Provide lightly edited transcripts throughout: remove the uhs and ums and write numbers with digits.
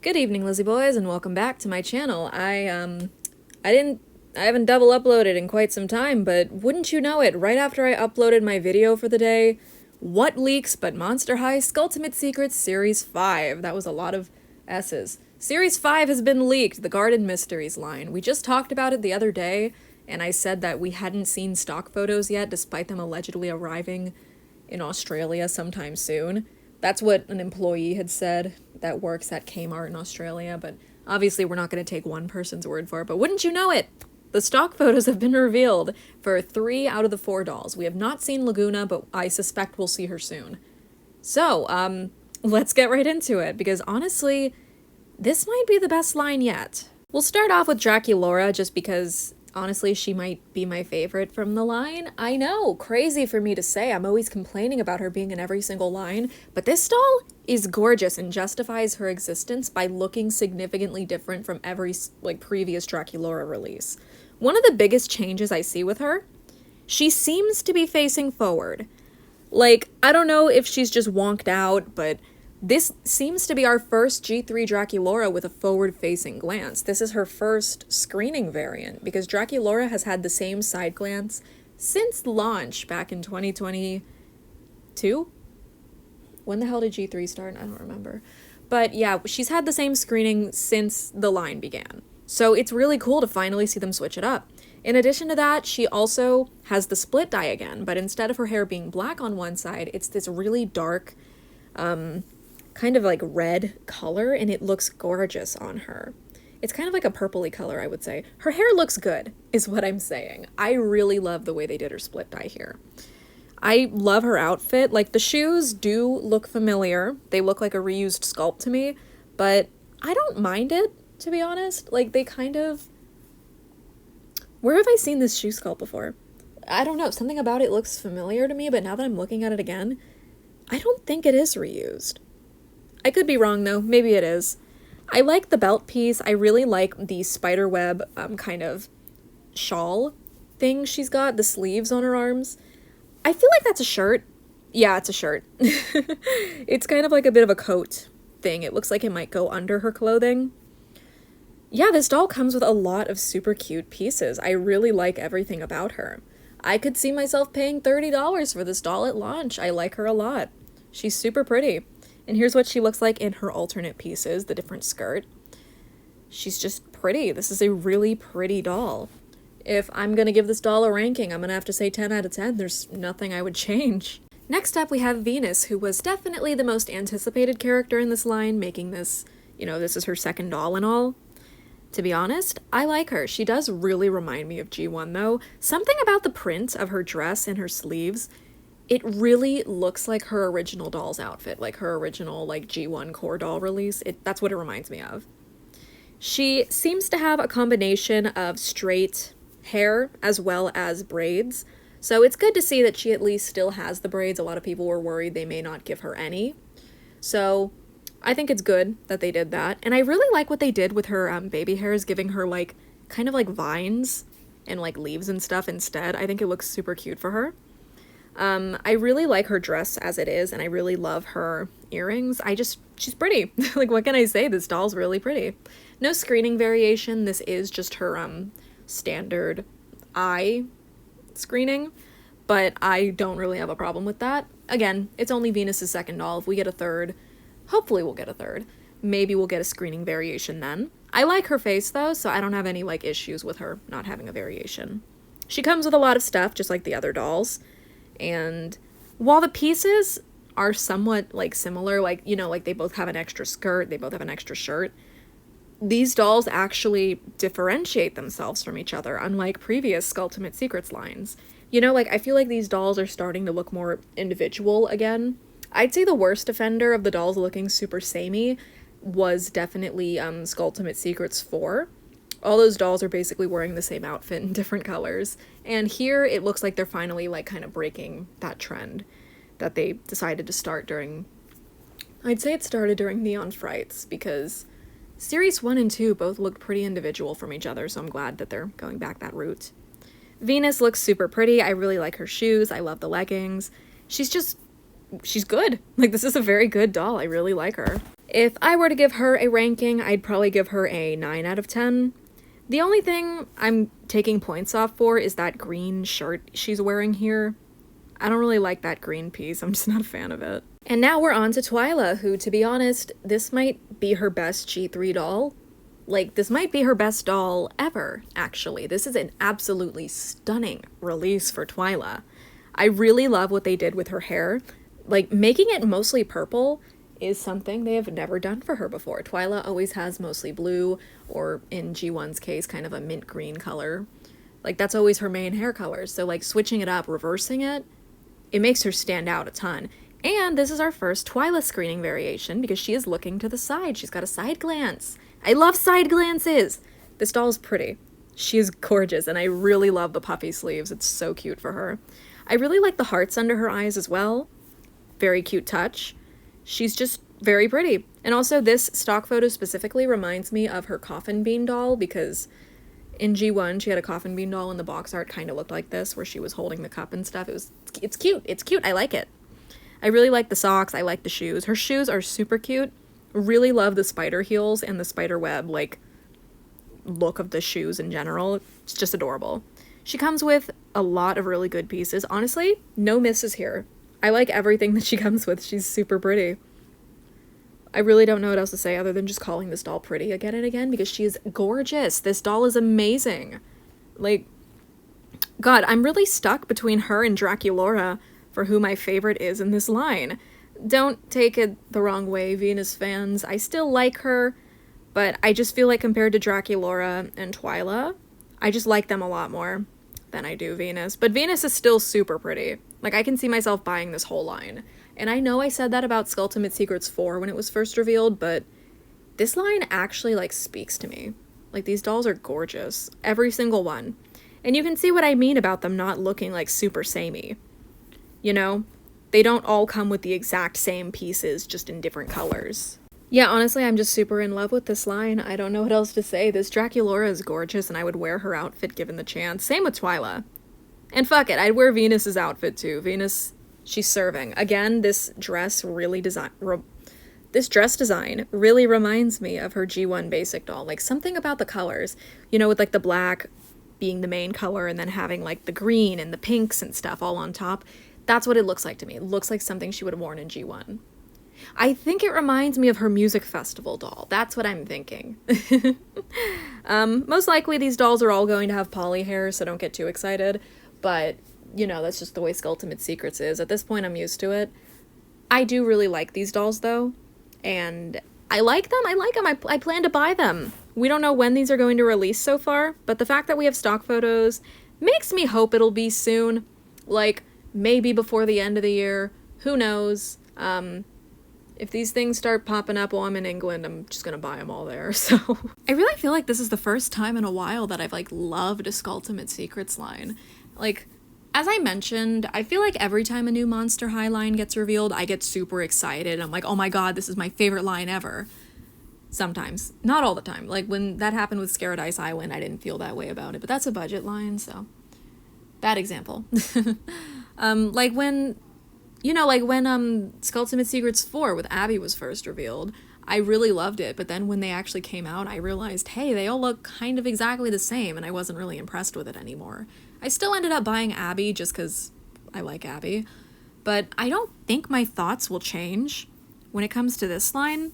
Good evening, Lizzie boys, and welcome back to my channel. I haven't double uploaded in quite some time, but wouldn't you know it, right after I uploaded my video for the day, what leaks but Monster High Skulltimate Secrets Series 5. That was a lot of S's. Series 5 has been leaked, the Garden Mysteries line. We just talked about it the other day, and I said that we hadn't seen stock photos yet, despite them allegedly arriving in Australia sometime soon. That's what an employee had said that works at Kmart in Australia, but obviously we're not going to take one person's word for it. But wouldn't you know it, the stock photos have been revealed for 3 out of the 4 dolls. We have not seen Lagoona, but I suspect we'll see her soon. So, let's get right into it, because honestly, this might be the best line yet. We'll start off with Draculaura, just because honestly, she might be my favorite from the line. I know, crazy for me to say. I'm always complaining about her being in every single line, but this doll is gorgeous and justifies her existence by looking significantly different from every, previous Draculaura release. One of the biggest changes I see with her, she seems to be facing forward. I don't know if she's just wonked out, but this seems to be our first G3 Draculaura with a forward-facing glance. This is her first screening variant, because Draculaura has had the same side glance since launch back in 2022? When the hell did G3 start? I don't remember. But yeah, she's had the same screening since the line began. So it's really cool to finally see them switch it up. In addition to that, she also has the split dye again, but instead of her hair being black on one side, it's this really dark, kind of like red color, and it looks gorgeous on her. It's kind of like a purpley color, I would say. Her hair looks good, is what I'm saying. I really love the way they did her split dye here. I love her outfit. The shoes do look familiar. They look like a reused sculpt to me, but I don't mind it, to be honest. They kind of... Where have I seen this shoe sculpt before? I don't know. Something about it looks familiar to me, but now that I'm looking at it again, I don't think it is reused. I could be wrong, though. Maybe it is. I like the belt piece. I really like the spiderweb kind of shawl thing she's got, the sleeves on her arms. I feel like that's a shirt. Yeah, it's a shirt. It's kind of like a bit of a coat thing. It looks like it might go under her clothing. Yeah, this doll comes with a lot of super cute pieces. I really like everything about her. I could see myself paying $30 for this doll at launch. I like her a lot. She's super pretty. And here's what she looks like in her alternate pieces, the different skirt. She's just pretty. This is a really pretty doll. If I'm gonna give this doll a ranking, I'm gonna have to say 10 out of 10. There's nothing I would change. Next up, we have Venus, who was definitely the most anticipated character in this line, making this, this is her second doll and all. To be honest, I like her. She does really remind me of G1, though. Something about the print of her dress and her sleeves, it really looks like her original doll's outfit, like her original, G1 core doll release. That's what it reminds me of. She seems to have a combination of straight hair as well as braids, so it's good to see that she at least still has the braids. A lot of people were worried they may not give her any. So I think it's good that they did that. And I really like what they did with her baby hairs, giving her, kind of vines and, leaves and stuff instead. I think it looks super cute for her. I really like her dress as it is, and I really love her earrings. She's pretty. What can I say? This doll's really pretty. No screening variation. This is just her, standard eye screening, but I don't really have a problem with that. Again, it's only Venus's second doll. If we get a third, hopefully we'll get a third. Maybe we'll get a screening variation then. I like her face, though, so I don't have any, issues with her not having a variation. She comes with a lot of stuff, just like the other dolls. And while the pieces are somewhat, similar, they both have an extra skirt, they both have an extra shirt, these dolls actually differentiate themselves from each other, unlike previous Skulltimate Secrets lines. I feel like these dolls are starting to look more individual again. I'd say the worst offender of the dolls looking super samey was definitely Skulltimate Secrets 4. All those dolls are basically wearing the same outfit in different colors. And here it looks like they're finally kind of breaking that trend that they decided to start during... I'd say it started during Neon Frights, because Series 1 and 2 both looked pretty individual from each other, so I'm glad that they're going back that route. Venus looks super pretty. I really like her shoes. I love the leggings. She's good. This is a very good doll. I really like her. If I were to give her a ranking, I'd probably give her a 9 out of 10. The only thing I'm taking points off for is that green shirt she's wearing here. I don't really like that green piece, I'm just not a fan of it. And now we're on to Twila, who, to be honest, this might be her best G3 doll. Like, this might be her best doll ever, actually. This is an absolutely stunning release for Twila. I really love what they did with her hair. Like, making it mostly purple is something they have never done for her before. Twila always has mostly blue, or in G1's case, kind of a mint green color. Like, that's always her main hair color. So, like, switching it up, reversing it, it makes her stand out a ton. And this is our first Twila screening variation because she is looking to the side. She's got a side glance. I love side glances! This doll is pretty. She is gorgeous, and I really love the puffy sleeves. It's so cute for her. I really like the hearts under her eyes as well. Very cute touch. She's just very pretty. And also this stock photo specifically reminds me of her coffin bean doll because in G1 she had a coffin bean doll and the box art kind of looked like this where she was holding the cup and stuff. It's cute. It's cute. I like it. I really like the socks. I like the shoes. Her shoes are super cute. Really love the spider heels and the spider web like look of the shoes in general. It's just adorable. She comes with a lot of really good pieces. Honestly, no misses here. I like everything that she comes with. She's super pretty. I really don't know what else to say other than just calling this doll pretty again and again because she is gorgeous. This doll is amazing. Like, God, I'm really stuck between her and Draculaura for who my favorite is in this line. Don't take it the wrong way, Venus fans. I still like her, but I just feel like compared to Draculaura and Twila, I just like them a lot more than I do Venus. But Venus is still super pretty. Like, I can see myself buying this whole line. And I know I said that about Skulltimate Secrets 4 when it was first revealed, but this line actually, like, speaks to me. Like, these dolls are gorgeous. Every single one. And you can see what I mean about them not looking, like, super samey. You know? They don't all come with the exact same pieces, just in different colors. Yeah, honestly, I'm just super in love with this line. I don't know what else to say. This Draculaura is gorgeous, and I would wear her outfit given the chance. Same with Twila. And fuck it, I'd wear Venus's outfit too. Venus, she's serving. Again, this dress design really reminds me of her G1 basic doll. Like, something about the colors, you know, with like the black being the main color and then having like the green and the pinks and stuff all on top. That's what it looks like to me. It looks like something she would have worn in G1. I think it reminds me of her music festival doll. That's what I'm thinking. Most likely these dolls are all going to have poly hair, so don't get too excited. But, you know, that's just the way Skulltimate Secrets is. At this point, I'm used to it. I do really like these dolls, though. And I like them. I plan to buy them. We don't know when these are going to release so far, but the fact that we have stock photos makes me hope it'll be soon. Like, maybe before the end of the year. Who knows? If these things start popping up while I'm in England, I'm just gonna buy them all there, so. I really feel like this is the first time in a while that I've, like, loved a Skulltimate Secrets line. Like, as I mentioned, I feel like every time a new Monster High line gets revealed, I get super excited. I'm like, oh my god, this is my favorite line ever. Sometimes. Not all the time. Like, when that happened with Scared Island, I didn't feel that way about it, but that's a budget line, so. Bad example. Like when Skulltimate Secrets 4 with Abby was first revealed, I really loved it, but then when they actually came out, I realized, hey, they all look kind of exactly the same, and I wasn't really impressed with it anymore. I still ended up buying Abby just because I like Abby, but I don't think my thoughts will change when it comes to this line,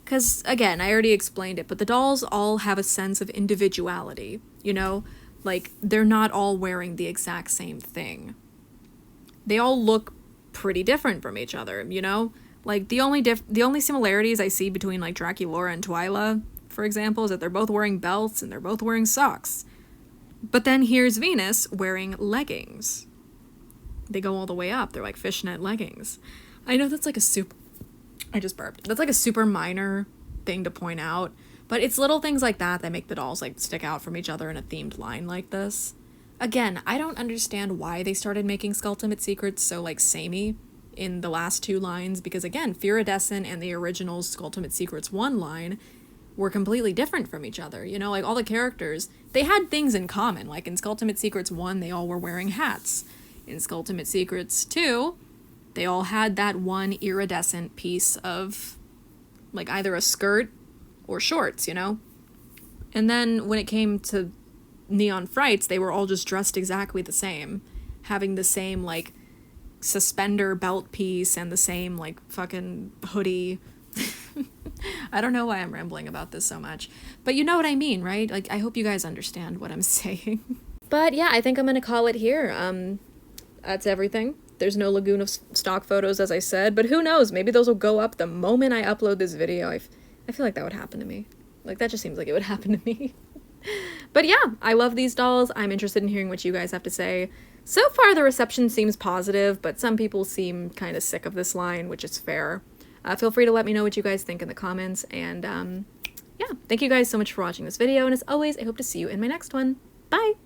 because, again, I already explained it, but the dolls all have a sense of individuality, you know? Like, they're not all wearing the exact same thing. They all look pretty different from each other, you know? Like, the only similarities I see between, like, Draculaura and Twila, for example, is that they're both wearing belts and they're both wearing socks. But then here's Venus wearing leggings. They go all the way up. They're like fishnet leggings. I know that's like I just burped. That's like a super minor thing to point out, but it's little things like that that make the dolls, like, stick out from each other in a themed line like this. Again, I don't understand why they started making Skulltimate Secrets so, like, samey in the last two lines, because, again, Iridescent and the original Skulltimate Secrets 1 line were completely different from each other, you know? Like, all the characters, they had things in common. Like, in Skulltimate Secrets 1, they all were wearing hats. In Skulltimate Secrets 2, they all had that one iridescent piece of like either a skirt or shorts, you know? And then when it came to Neon Frights, they were all just dressed exactly the same, having the same, like, suspender belt piece and the same, like, fucking hoodie. I don't know why I'm rambling about this so much, but you know what I mean, right? Like, I hope you guys understand what I'm saying. But yeah, I think I'm gonna call it here. That's everything. There's no Lagoona stock photos, as I said, but who knows? Maybe those will go up the moment I upload this video. I feel like that would happen to me. Like, that just seems like it would happen to me. But yeah, I love these dolls. I'm interested in hearing what you guys have to say. So far, the reception seems positive, but some people seem kind of sick of this line, which is fair. Feel free to let me know what you guys think in the comments, and yeah, thank you guys so much for watching this video, and as always, I hope to see you in my next one. Bye!